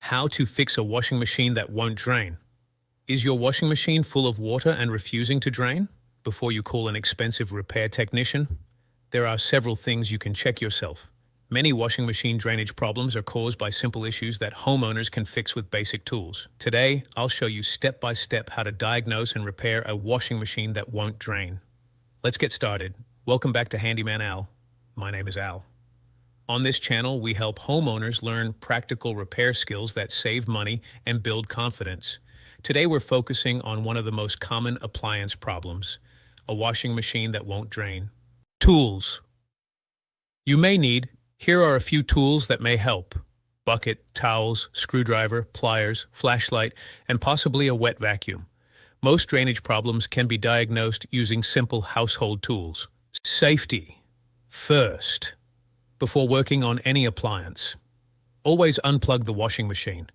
How to fix a washing machine that won't drain. Is your washing machine full of water and refusing to drain? Before you call an expensive repair technician, there are several things you can check yourself. Many washing machine drainage problems are caused by simple issues that homeowners can fix with basic tools. Today, I'll show you step by step how to diagnose and repair a washing machine that won't drain. Let's get started. Welcome back to Handyman Al. My name is Al. On this channel, we help homeowners learn practical repair skills that save money and build confidence. Today, we're focusing on one of the most common appliance problems, a washing machine that won't drain. Tools. You may need, here are a few tools that may help: bucket, towels, screwdriver, pliers, flashlight, and possibly a wet vacuum. Most drainage problems can be diagnosed using simple household tools. Safety. First, before working on any appliance, always unplug the washing machine.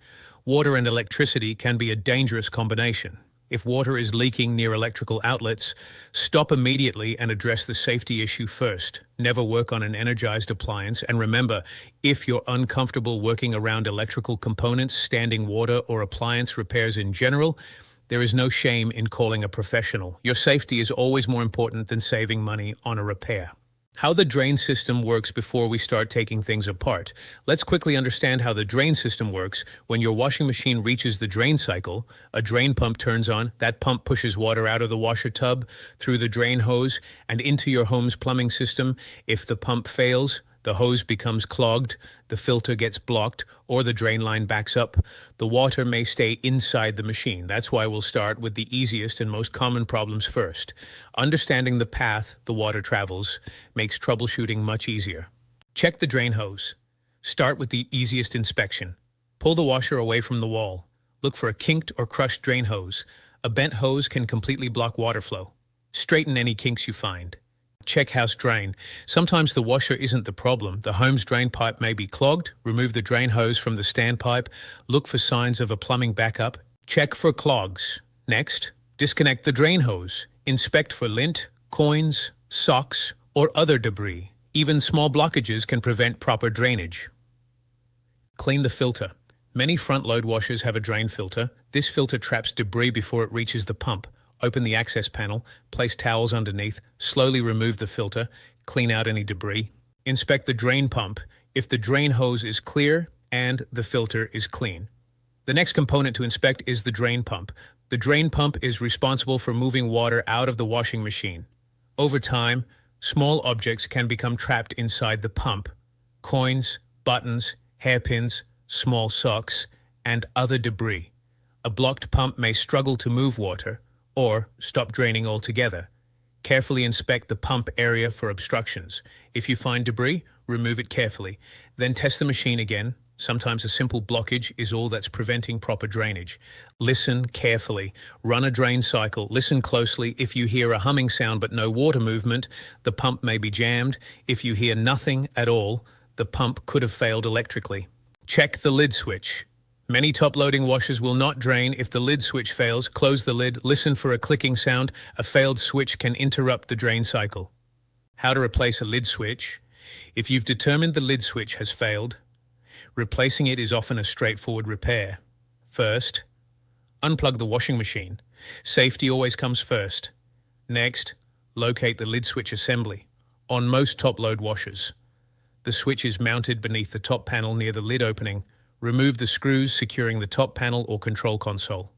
Water and electricity can be a dangerous combination. If water is leaking near electrical outlets, stop immediately and address the safety issue first. Never work on an energized appliance, and remember, if you're uncomfortable working around electrical components, standing water, or appliance repairs in general, there is no shame in calling a professional. Your safety is always more important than saving money on a repair. How the drain system works before we start taking things apart. Let's quickly understand how the drain system works. When your washing machine reaches the drain cycle, a drain pump turns on. That pump pushes water out of the washer tub, through the drain hose, and into your home's plumbing system. If the pump fails, the hose becomes clogged, the filter gets blocked, or the drain line backs up. The water may stay inside the machine. That's why we'll start with the easiest and most common problems first. Understanding the path the water travels makes troubleshooting much easier. Check the drain hose. Start with the easiest inspection. Pull the washer away from the wall. Look for a kinked or crushed drain hose. A bent hose can completely block water flow. Straighten any kinks you find. Check house drain. Sometimes the washer isn't the problem. The home's drain pipe may be clogged. Remove the drain hose from the standpipe. Look for signs of a plumbing backup. Check for clogs. Next, disconnect the drain hose. Inspect for lint, coins, socks, or other debris. Even small blockages can prevent proper drainage. Clean the filter. Many front-load washers have a drain filter. This filter traps debris before it reaches the pump. Open the access panel, place towels underneath, slowly remove the filter, clean out any debris. Inspect the drain pump if the drain hose is clear and the filter is clean. The next component to inspect is the drain pump. The drain pump is responsible for moving water out of the washing machine. Over time, small objects can become trapped inside the pump. Coins, buttons, hairpins, small socks, and other debris. A blocked pump may struggle to move water, or stop draining altogether. Carefully inspect the pump area for obstructions. If you find debris, remove it carefully. Then test the machine again. Sometimes a simple blockage is all that's preventing proper drainage. Listen carefully. Run a drain cycle. Listen closely. If you hear a humming sound but no water movement, the pump may be jammed. If you hear nothing at all, the pump could have failed electrically. Check the lid switch. Many top-loading washers will not drain if the lid switch fails. Close the lid, listen for a clicking sound. A failed switch can interrupt the drain cycle. How to replace a lid switch? If you've determined the lid switch has failed, replacing it is often a straightforward repair. First, unplug the washing machine. Safety always comes first. Next, locate the lid switch assembly. On most top-load washers, the switch is mounted beneath the top panel near the lid opening. Remove the screws securing the top panel or control console.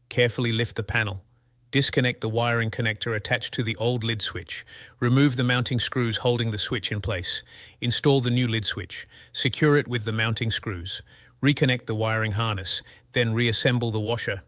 Carefully lift the panel. Disconnect the wiring connector attached to the old lid switch. Remove the mounting screws holding the switch in place. Install the new lid switch. Secure it with the mounting screws. Reconnect the wiring harness, then reassemble the washer.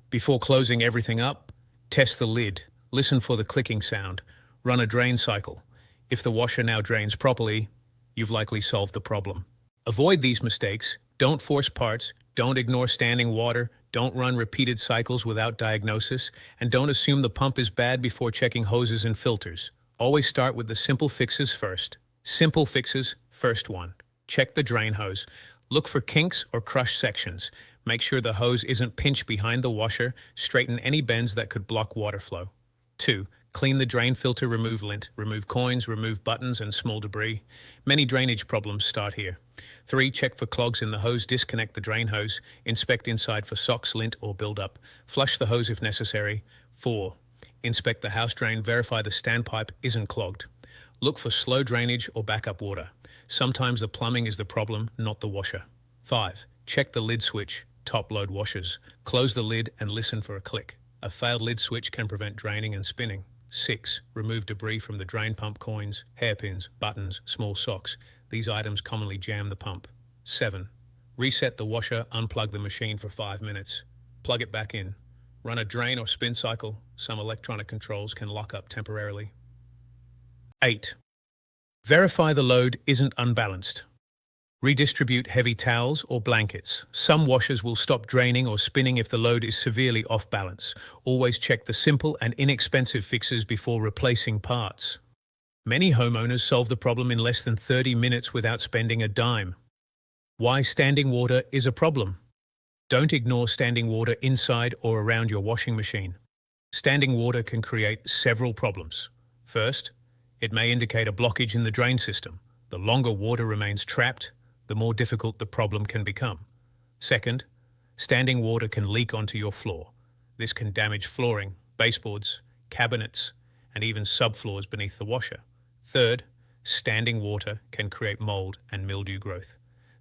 Before closing everything up, test the lid. Listen for the clicking sound. Run a drain cycle. If the washer now drains properly, you've likely solved the problem. Avoid these mistakes. Don't force parts, don't ignore standing water, don't run repeated cycles without diagnosis, and don't assume the pump is bad before checking hoses and filters. Always start with the simple fixes first. Simple fixes, first one. Check the drain hose. Look for kinks or crushed sections. Make sure the hose isn't pinched behind the washer. Straighten any bends that could block water flow. 2. Clean the drain filter, remove lint, remove coins, remove buttons and small debris. Many drainage problems start here. 3. Check for clogs in the hose, disconnect the drain hose, inspect inside for socks, lint or buildup. Flush the hose if necessary. 4. Inspect the house drain, verify the standpipe isn't clogged. Look for slow drainage or backup water. Sometimes the plumbing is the problem, not the washer. 5. Check the lid switch, top load washers. Close the lid and listen for a click. A failed lid switch can prevent draining and spinning. 6. Remove debris from the drain pump, coins, hairpins, buttons, small socks. These items commonly jam the pump. 7. Reset the washer, unplug the machine for 5 minutes. Plug it back in. Run a drain or spin cycle. Some electronic controls can lock up temporarily. 8. Verify the load isn't unbalanced. Redistribute heavy towels or blankets. Some washers will stop draining or spinning if the load is severely off balance. Always check the simple and inexpensive fixes before replacing parts. Many homeowners solve the problem in less than 30 minutes without spending a dime. Why standing water is a problem. Don't ignore standing water inside or around your washing machine. Standing water can create several problems. First, it may indicate a blockage in the drain system. The longer water remains trapped, the more difficult the problem can become. Second, standing water can leak onto your floor. This can damage flooring, baseboards, cabinets, and even subfloors beneath the washer. Third, standing water can create mold and mildew growth.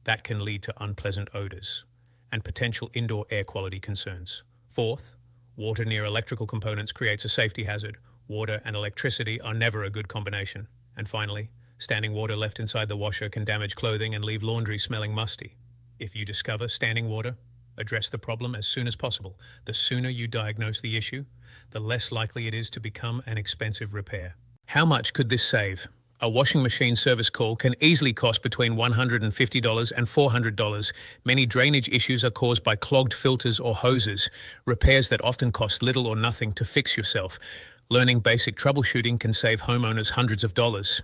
That can lead to unpleasant odors and potential indoor air quality concerns. Fourth, water near electrical components creates a safety hazard. Water and electricity are never a good combination. And finally, standing water left inside the washer can damage clothing and leave laundry smelling musty. If you discover standing water, address the problem as soon as possible. The sooner you diagnose the issue, the less likely it is to become an expensive repair. How much could this save? A washing machine service call can easily cost between $150 and $400. Many drainage issues are caused by clogged filters or hoses, repairs that often cost little or nothing to fix yourself. Learning basic troubleshooting can save homeowners hundreds of dollars.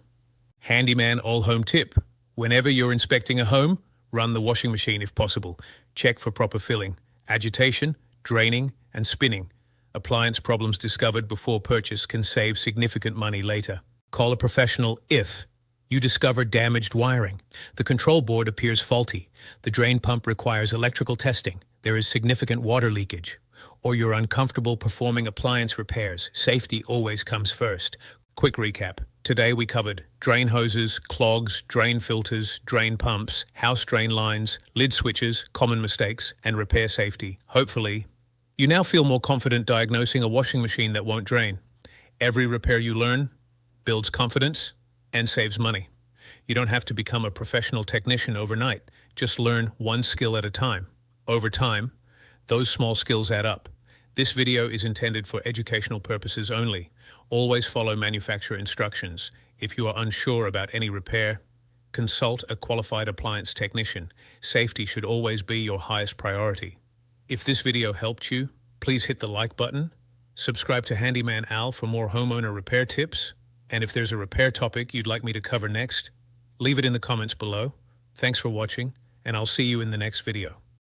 Handyman all-home tip. Whenever you're inspecting a home, run the washing machine if possible. Check for proper filling, agitation, draining, and spinning. Appliance problems discovered before purchase can save significant money later. Call a professional if you discover damaged wiring. The control board appears faulty. The drain pump requires electrical testing. There is significant water leakage. Or you're uncomfortable performing appliance repairs. Safety always comes first. Quick recap. Today we covered drain hoses, clogs, drain filters, drain pumps, house drain lines, lid switches, common mistakes, and repair safety. Hopefully, you now feel more confident diagnosing a washing machine that won't drain. Every repair you learn builds confidence and saves money. You don't have to become a professional technician overnight. Just learn one skill at a time. Over time, those small skills add up. This video is intended for educational purposes only. Always follow manufacturer instructions. If you are unsure about any repair, consult a qualified appliance technician. Safety should always be your highest priority. If this video helped you, please hit the like button. Subscribe to Handyman Al for more homeowner repair tips. And if there's a repair topic you'd like me to cover next, leave it in the comments below. Thanks for watching, and I'll see you in the next video.